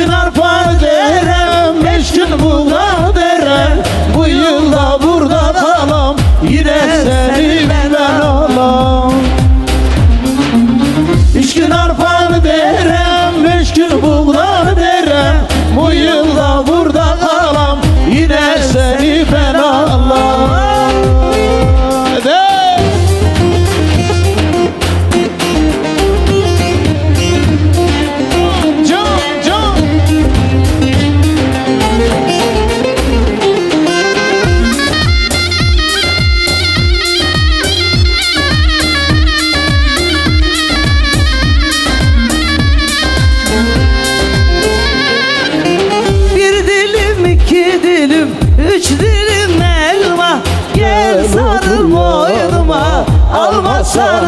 gün arpa derem, 5 gün buğda derem. Bu yılda burada kalam, yine seni ben alam. 3 gün arpa derem, 5 gün buğda derem. Bu yılda burada kalam, yine seni ben alam. Üç dilim elma, gel sarıl boynuma, almazsan